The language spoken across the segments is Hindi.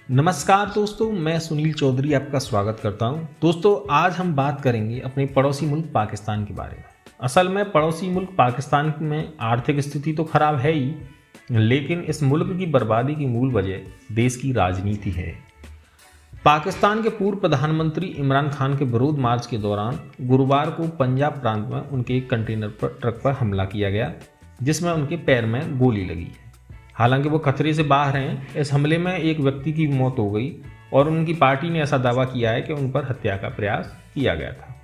नमस्कार दोस्तों, मैं सुनील चौधरी आपका स्वागत करता हूं। दोस्तों, आज हम बात करेंगे अपने पड़ोसी मुल्क पाकिस्तान के बारे में। असल में पड़ोसी मुल्क पाकिस्तान में आर्थिक स्थिति तो खराब है ही, लेकिन इस मुल्क की बर्बादी की मूल वजह देश की राजनीति है। पाकिस्तान के पूर्व प्रधानमंत्री इमरान खान के विरोध मार्च के दौरान गुरुवार को पंजाब प्रांत में उनके एक कंटेनर ट्रक पर हमला किया गया, जिसमें उनके पैर में गोली लगी। हालांकि वो खतरे से बाहर हैं। इस हमले में एक व्यक्ति की मौत हो गई और उनकी पार्टी ने ऐसा दावा किया है कि उन पर हत्या का प्रयास किया गया था।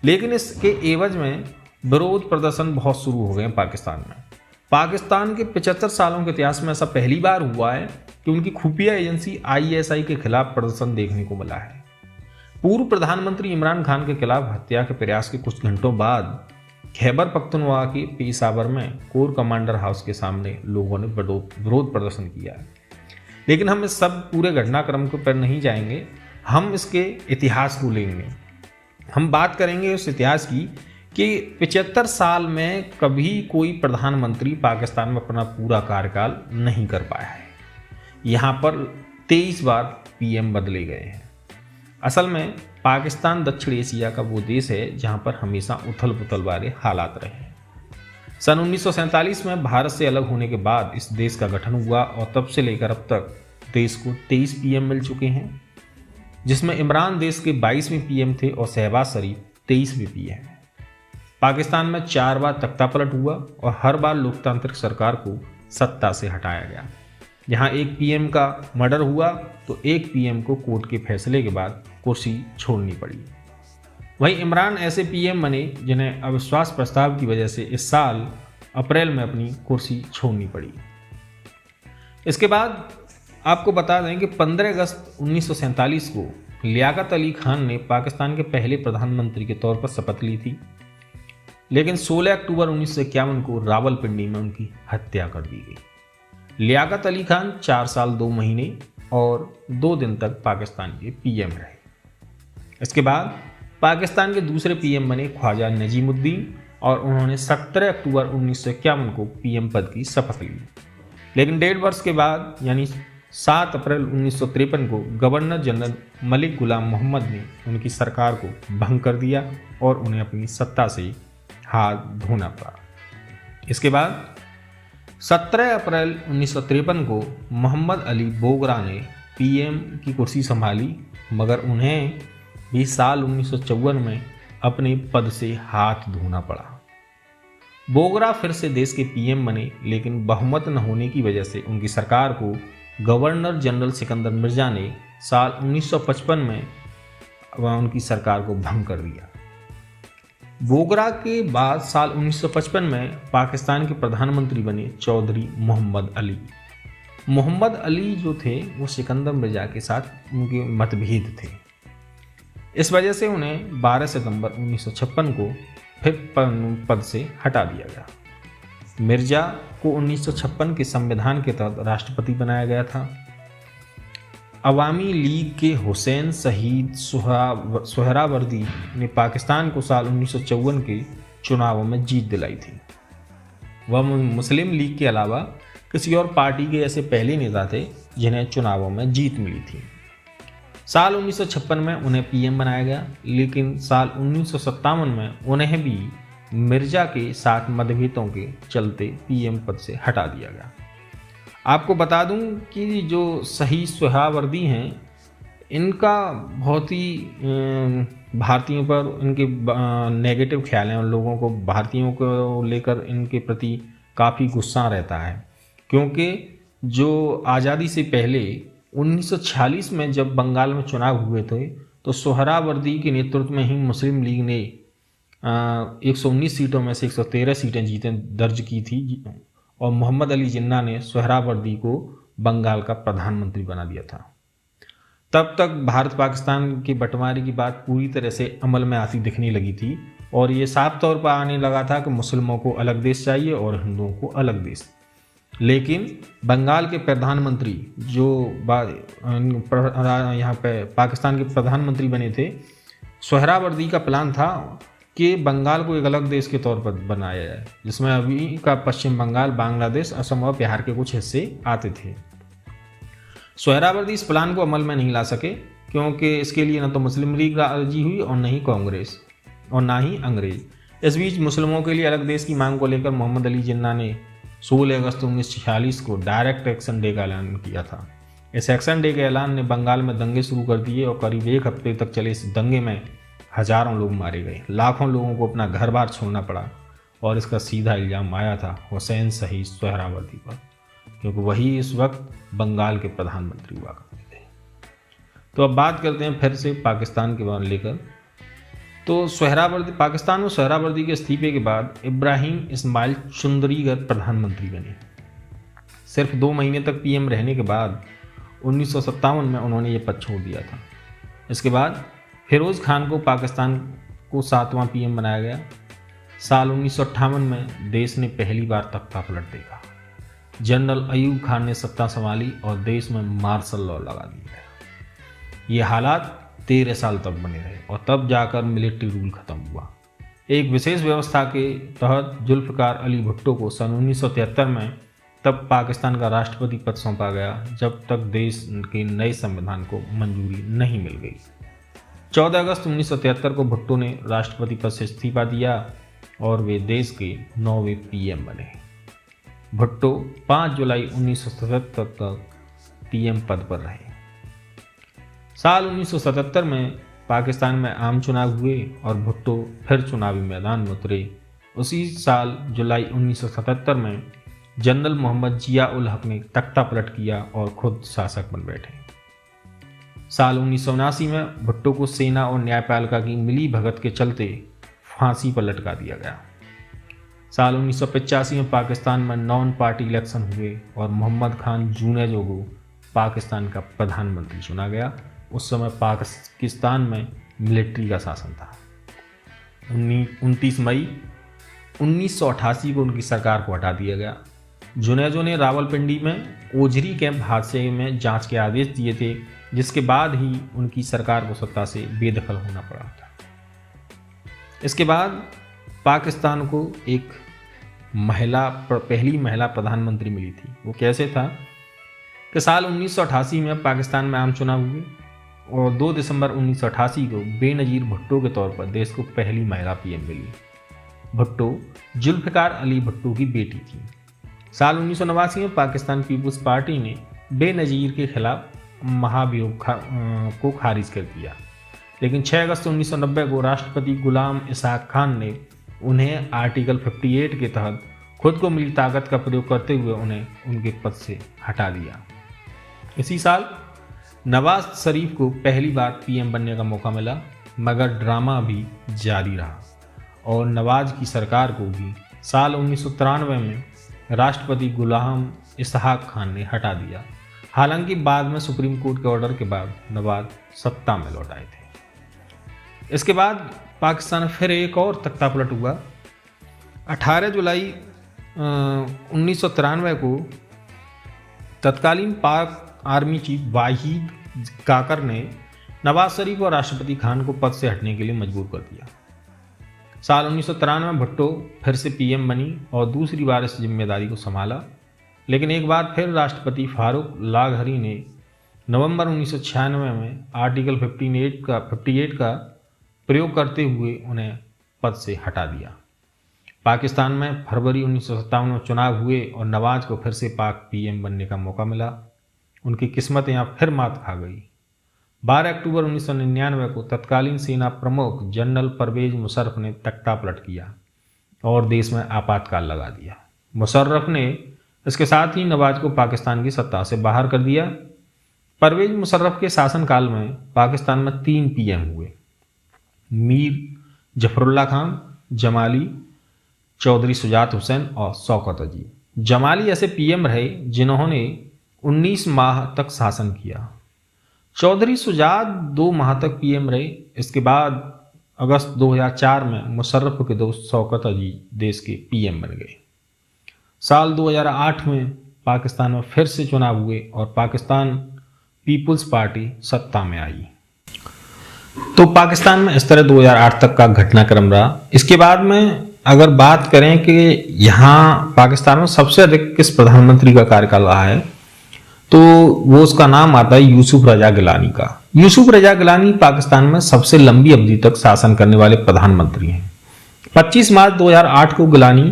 लेकिन इसके एवज में विरोध प्रदर्शन बहुत शुरू हो गए हैं पाकिस्तान में। पाकिस्तान के 75 सालों के इतिहास में ऐसा पहली बार हुआ है कि उनकी खुफिया एजेंसी ISI के खिलाफ प्रदर्शन देखने को मिला है। पूर्व प्रधानमंत्री इमरान खान के खिलाफ हत्या के प्रयास के कुछ घंटों बाद खैबर पख्तूनख्वा के पेशावर में कोर कमांडर हाउस के सामने लोगों ने विरोध प्रदर्शन किया है। लेकिन हम इस सब पूरे घटनाक्रम पर नहीं जाएंगे, हम इसके इतिहास को लेंगे। हम बात करेंगे उस इतिहास की कि 75 साल में कभी कोई प्रधानमंत्री पाकिस्तान में अपना पूरा कार्यकाल नहीं कर पाया है। यहाँ पर 23 बार PM बदले गए हैं। असल में पाकिस्तान दक्षिण एशिया का वो देश है जहाँ पर हमेशा उथल पुथल वाले हालात रहे हैं। सन 1947 में भारत से अलग होने के बाद इस देश का गठन हुआ और तब से लेकर अब तक देश को 23 PM मिल चुके हैं, जिसमें इमरान देश के 22वें PM थे और शहबाज शरीफ 23वें PM हैं। पाकिस्तान में 4 बार तख्तापलट हुआ और हर बार लोकतांत्रिक सरकार को सत्ता से हटाया गया। जहां एक PM का मर्डर हुआ तो एक PM को कोर्ट के फैसले के बाद कुर्सी छोड़नी पड़ी। वहीं इमरान ऐसे PM बने जिन्हें अविश्वास प्रस्ताव की वजह से इस साल अप्रैल में अपनी कुर्सी छोड़नी पड़ी। इसके बाद आपको बता दें कि 15 अगस्त 1947 को लियाकत अली खान ने पाकिस्तान के पहले प्रधानमंत्री के तौर पर शपथ ली थी, लेकिन 16 अक्टूबर 1951 को रावलपिंडी में उनकी हत्या कर दी गई। लियाकत अली खान 4 साल 2 महीने और 2 दिन तक पाकिस्तान के PM रहे। इसके बाद पाकिस्तान के दूसरे PM बने ख्वाजा नजीमुद्दीन और उन्होंने 17 अक्टूबर 1951 को PM पद की शपथ ली। लेकिन 1.5 वर्ष के बाद यानी 7 अप्रैल 1953 को गवर्नर जनरल मलिक गुलाम मोहम्मद ने उनकी सरकार को भंग कर दिया और उन्हें अपनी सत्ता से हाथ धोना पड़ा। इसके बाद 17 अप्रैल 1953 को मोहम्मद अली बोगरा ने PM की कुर्सी संभाली, मगर उन्हें भी साल 1954 में अपने पद से हाथ धोना पड़ा। बोगरा फिर से देश के PM बने, लेकिन बहुमत न होने की वजह से उनकी सरकार को गवर्नर जनरल सिकंदर मिर्जा ने साल 1955 में उनकी सरकार को भंग कर दिया। बोगरा के बाद साल 1955 में पाकिस्तान के प्रधानमंत्री बने चौधरी मोहम्मद अली। मोहम्मद अली जो थे वो सिकंदर मिर्जा के साथ उनके मतभेद थे। इस वजह से उन्हें 12 सितंबर 1956 को फिर पद से हटा दिया गया। मिर्जा को 1956 के संविधान के तहत राष्ट्रपति बनाया गया था। अवामी लीग के हुसैन शहीद सोहरावर्दी ने पाकिस्तान को साल 1954 के चुनावों में जीत दिलाई थी। वह मुस्लिम लीग के अलावा किसी और पार्टी के ऐसे पहले नेता थे जिन्हें चुनावों में जीत मिली थी। साल 1956 में उन्हें PM बनाया गया, लेकिन साल 1957 में उन्हें भी मिर्जा के साथ मतभेदों के चलते PM पद से हटा दिया गया। आपको बता दूं कि जो शहीद सोहरावर्दी हैं, इनका बहुत ही भारतीयों पर इनके नेगेटिव ख्याल हैं और लोगों को भारतीयों को लेकर इनके प्रति काफ़ी गुस्सा रहता है, क्योंकि जो आज़ादी से पहले 1946 में जब बंगाल में चुनाव हुए थे तो सोहरावर्दी के नेतृत्व में ही मुस्लिम लीग ने 119 सीटों में से 113 सीटें दर्ज की थी और मोहम्मद अली जिन्ना ने सोहरावर्दी को बंगाल का प्रधानमंत्री बना दिया था। तब तक भारत पाकिस्तान के बंटवारे की बात पूरी तरह से अमल में आती दिखने लगी थी और ये साफ तौर पर आने लगा था कि मुसलमानों को अलग देश चाहिए और हिंदुओं को अलग देश। लेकिन बंगाल के प्रधानमंत्री जो यहाँ पे पाकिस्तान के प्रधानमंत्री बने थे, सोहरावर्दी का प्लान था कि बंगाल को एक अलग देश के तौर पर बनाया जाए, जिसमें अभी का पश्चिम बंगाल, बांग्लादेश, असम और बिहार के कुछ हिस्से आते थे। सोहरावर्दी इस प्लान को अमल में नहीं ला सके क्योंकि इसके लिए न तो मुस्लिम लीग राजी हुई और न ही कांग्रेस और ना ही अंग्रेज। इस बीच मुस्लिमों के लिए अलग देश की मांग को लेकर मोहम्मद अली जिन्ना ने 16 अगस्त 1946 को डायरेक्ट एक्शन डे का ऐलान किया था। इस एक्शन डे के ऐलान ने बंगाल में दंगे शुरू कर दिए और करीब एक हफ्ते तक चले इस दंगे में हजारों लोग मारे गए, लाखों लोगों को अपना घर बार छोड़ना पड़ा और इसका सीधा इल्ज़ाम आया था हुसैन शहीद सोहरावर्दी पर, क्योंकि वही इस वक्त बंगाल के प्रधानमंत्री हुआ करते थे। तो अब बात करते हैं फिर से पाकिस्तान के बारे लेकर। तो पाकिस्तान में सोहरावर्दी के इस्तीफे के बाद इब्राहिम इस्माइल चुंदरीगर प्रधानमंत्री बने। सिर्फ 2 महीने तक पीएम रहने के बाद 1957 में उन्होंने ये पद छोड़ दिया था। इसके बाद फिरोज़ खान को पाकिस्तान को 7वां पीएम बनाया गया। साल 1958 में देश ने पहली बार तख्ता पलट देखा। जनरल अयूब खान ने सत्ता संभाली और देश में मार्शल लॉ लगा दिया गया। ये हालात 13 साल तक बने रहे और तब जाकर मिलिट्री रूल खत्म हुआ। एक विशेष व्यवस्था के तहत जुल्फ़िकार अली भुट्टो को सन 1973 में तब पाकिस्तान का राष्ट्रपति पद सौंपा गया, जब तक देश के नए संविधान को मंजूरी नहीं मिल गई। 14 अगस्त 1973 को भुट्टो ने राष्ट्रपति पद से इस्तीफा दिया और वे देश के 9वें पीएम बने। भुट्टो 5 जुलाई 1977 तक पीएम पद पर रहे। साल 1977 में पाकिस्तान में आम चुनाव हुए और भुट्टो फिर चुनावी मैदान में उतरे। उसी साल जुलाई 1977 में जनरल मोहम्मद जिया उल हक ने तख्ता पलट किया और खुद शासक बन बैठे। साल 1979 में भुट्टो को सेना और न्यायपालिका की मिली भगत के चलते फांसी पर लटका दिया गया। साल 1985 में पाकिस्तान में नॉन पार्टी इलेक्शन हुए और मोहम्मद खान जूनेजो को पाकिस्तान का प्रधानमंत्री चुना गया। उस समय पाकिस्तान में मिलिट्री का शासन था। 29 मई 1988 को उनकी सरकार को हटा दिया गया। जुनेजो ने रावलपिंडी में ओझरी कैंप हादसे में जांच के आदेश दिए थे, जिसके बाद ही उनकी सरकार को सत्ता से बेदखल होना पड़ा था। इसके बाद पाकिस्तान को एक पहली महिला प्रधानमंत्री मिली थी। वो कैसे था कि साल 1988 में पाकिस्तान में आम चुनाव हुए और 2 दिसंबर 1988 को बेनज़ीर भुट्टो के तौर पर देश को पहली महिला पीएम मिली। भुट्टो जुल्फ़िकार अली भुट्टो की बेटी थी। साल 1989 में पाकिस्तान पीपुल्स पार्टी ने बेनज़ीर के खिलाफ महाभियोग को खारिज कर दिया, लेकिन 6 अगस्त 1990 को राष्ट्रपति गुलाम इसहाक खान ने उन्हें आर्टिकल 58 के तहत खुद को मिली ताकत का प्रयोग करते हुए उन्हें उनके पद से हटा दिया। इसी साल नवाज शरीफ को पहली बार पीएम बनने का मौका मिला, मगर ड्रामा भी जारी रहा और नवाज की सरकार को भी साल 1993 में राष्ट्रपति गुलाम इसहाक खान ने हटा दिया। हालांकि बाद में सुप्रीम कोर्ट के ऑर्डर के बाद नवाज सत्ता में लौट आए थे। इसके बाद पाकिस्तान में फिर एक और तख्ता पलट हुआ। 18 जुलाई 1993 को तत्कालीन पाक आर्मी चीफ वाहिद काकर ने नवाज शरीफ और राष्ट्रपति खान को पद से हटने के लिए मजबूर कर दिया। साल 1993 में भुट्टो फिर से पीएम बनी और दूसरी बार इस जिम्मेदारी को संभाला, लेकिन एक बार फिर राष्ट्रपति फारूक लाघरी ने नवंबर 1996 में आर्टिकल 58 का प्रयोग करते हुए उन्हें पद से हटा दिया। पाकिस्तान में फरवरी 1957 में चुनाव हुए और नवाज को फिर से पाक पीएम बनने का मौका मिला। उनकी किस्मत यहाँ फिर मात खा गई। 12 अक्टूबर 1999 को तत्कालीन सेना प्रमुख जनरल परवेज मुशर्रफ ने तख्ता पलट किया और देश में आपातकाल लगा दिया। मुशर्रफ ने इसके साथ ही नवाज को पाकिस्तान की सत्ता से बाहर कर दिया। परवेज मुशर्रफ के शासनकाल में पाकिस्तान में 3 पीएम हुए: मीर जफरुल्लाह खान, जमाली, चौधरी शुजात हुसैन और शौकत अजीब। जमाली ऐसे पीएम रहे जिन्होंने 19 माह तक शासन किया। चौधरी शुजात 2 माह तक पीएम रहे। इसके बाद अगस्त 2004 में मुशर्रफ के दोस्त शौकत अजीब देश के पीएम बन गए। साल 2008 में पाकिस्तान में फिर से चुनाव हुए और पाकिस्तान पीपुल्स पार्टी सत्ता में आई। तो पाकिस्तान में इस तरह 2008 तक का घटनाक्रम रहा। इसके बाद में अगर बात करें कि यहाँ पाकिस्तान में सबसे अधिक किस प्रधानमंत्री का कार्यकाल रहा है, तो वो उसका नाम आता है यूसुफ रजा गिलानी का। यूसुफ रजा गिलानी पाकिस्तान में सबसे लंबी अवधि तक शासन करने वाले प्रधानमंत्री हैं। 25 मार्च 2008 को गिलानी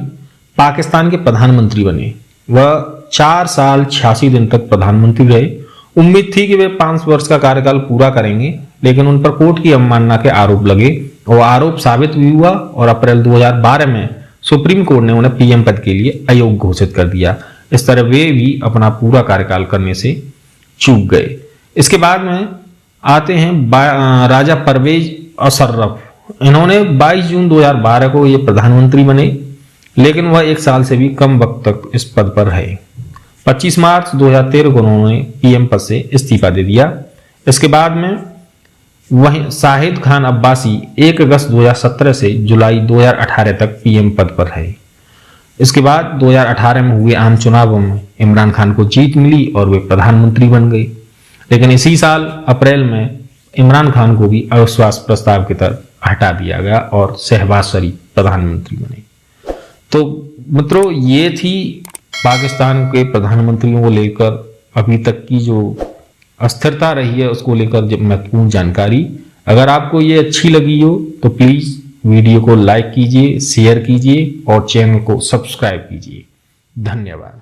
पाकिस्तान के प्रधानमंत्री बने। वह 4 साल 86 दिन तक प्रधानमंत्री रहे। उम्मीद थी कि वे 5 वर्ष का कार्यकाल पूरा करेंगे, लेकिन उन पर कोर्ट की अवमानना के आरोप लगे और आरोप साबित भी हुआ और अप्रैल 2012 में सुप्रीम कोर्ट ने उन्हें पीएम पद के लिए अयोग्य घोषित कर दिया। इस तरह वे भी अपना पूरा कार्यकाल करने से चूक गए। इसके बाद में आते हैं राजा परवेज अशर्रफ। इन्होंने 22 जून 2012 को ये प्रधानमंत्री बने, लेकिन वह 1 साल से भी कम वक्त तक इस पद पर रहे। 25 मार्च 2013 को उन्होंने पीएम पद से इस्तीफा दे दिया। इसके बाद में वहीं शाहिद खान अब्बासी 1 अगस्त 2017 से जुलाई 2018 तक पीएम पद पर रहे। इसके बाद 2018 में हुए आम चुनावों में इमरान खान को जीत मिली और वे प्रधानमंत्री बन गए, लेकिन इसी साल अप्रैल में इमरान खान को भी अविश्वास प्रस्ताव की तरफ हटा दिया गया और शहबाज शरीफ प्रधानमंत्री बने। तो मित्रों, ये थी पाकिस्तान के प्रधानमंत्रियों को लेकर अभी तक की जो अस्थिरता रही है उसको लेकर महत्वपूर्ण जानकारी। अगर आपको ये अच्छी लगी हो तो प्लीज वीडियो को लाइक कीजिए, शेयर कीजिए और चैनल को सब्सक्राइब कीजिए। धन्यवाद।